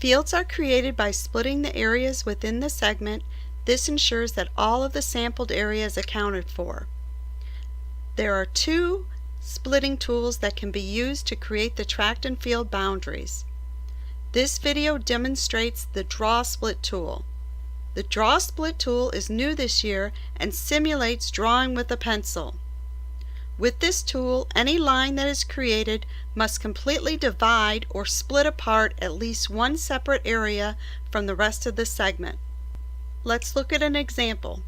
Fields are created by splitting the areas within the segment. This ensures that all of the sampled area is accounted for. There are two splitting tools that can be used to create the tract and field boundaries. This video demonstrates the Draw Split tool. The Draw Split tool is new this year and simulates drawing with a pencil. With this tool, any line that is created must completely divide or split apart at least one separate area from the rest of the segment. Let's look at an example.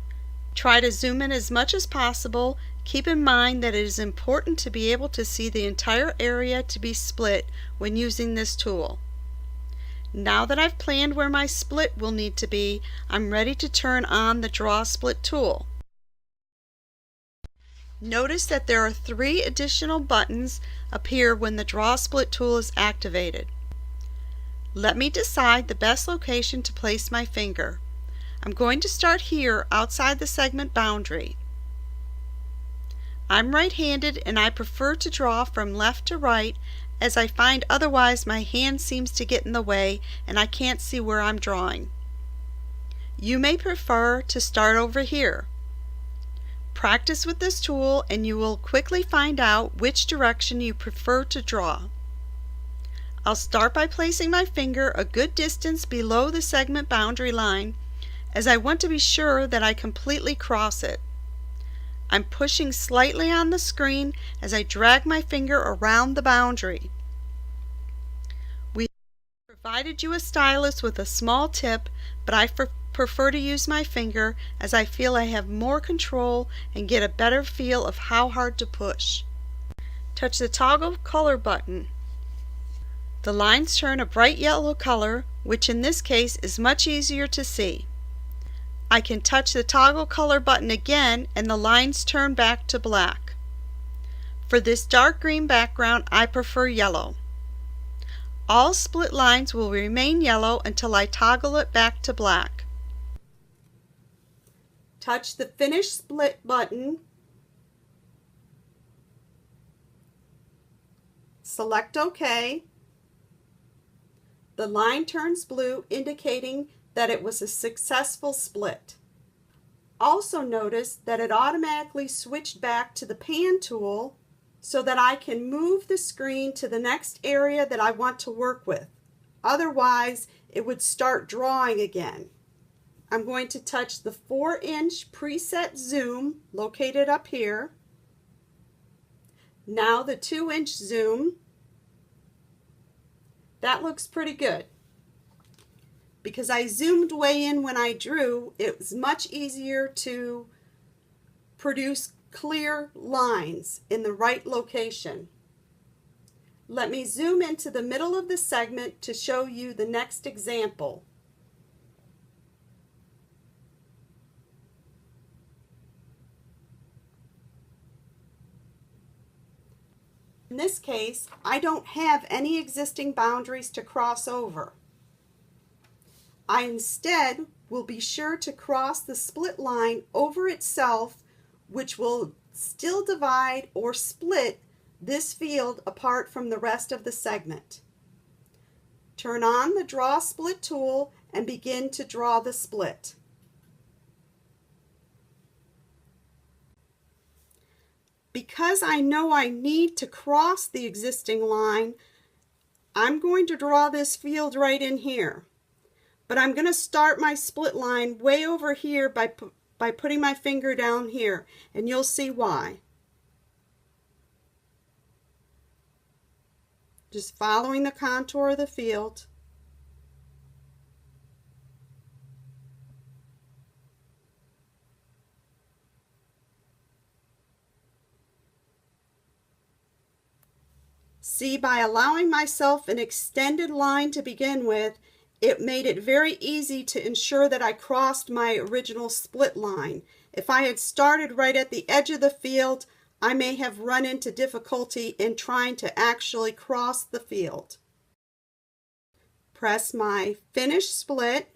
Try to zoom in as much as possible. Keep in mind that it is important to be able to see the entire area to be split when using this tool. Now that I've planned where my split will need to be, I'm ready to turn on the Draw Split tool. Notice that there are 3 additional buttons appear when the Draw Split tool is activated. Let me decide the best location to place my finger. I'm going to start here outside the segment boundary. I'm right-handed and I prefer to draw from left to right, as I find otherwise my hand seems to get in the way and I can't see where I'm drawing. You may prefer to start over here. Practice with this tool and you will quickly find out which direction you prefer to draw. I'll start by placing my finger a good distance below the segment boundary line, as I want to be sure that I completely cross it. I'm pushing slightly on the screen as I drag my finger around the boundary. We provided you a stylus with a small tip, but I prefer to use my finger as I feel I have more control and get a better feel of how hard to push. Touch the toggle color button. The lines turn a bright yellow color, which in this case is much easier to see. I can touch the toggle color button again and the lines turn back to black. For this dark green background, I prefer yellow. All split lines will remain yellow until I toggle it back to black. Touch the Finish Split button. Select OK. The line turns blue, indicating that it was a successful split. Also notice that it automatically switched back to the Pan tool so that I can move the screen to the next area that I want to work with. Otherwise, it would start drawing again. I'm going to touch the 4-inch preset zoom located up here. Now the 2-inch zoom. That looks pretty good. Because I zoomed way in when I drew, it was much easier to produce clear lines in the right location. Let me zoom into the middle of the segment to show you the next example. In this case, I don't have any existing boundaries to cross over. I instead will be sure to cross the split line over itself, which will still divide or split this field apart from the rest of the segment. Turn on the Draw Split tool and begin to draw the split. Because I know I need to cross the existing line, I'm going to draw this field right in here. But I'm going to start my split line way over here by putting my finger down here, and you'll see why. Just following the contour of the field. See, by allowing myself an extended line to begin with, it made it very easy to ensure that I crossed my original split line. If I had started right at the edge of the field, I may have run into difficulty in trying to actually cross the field. Press my Finish Split,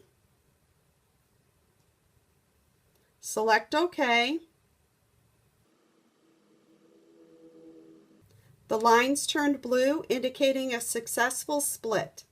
select OK. The lines turned blue, indicating a successful split.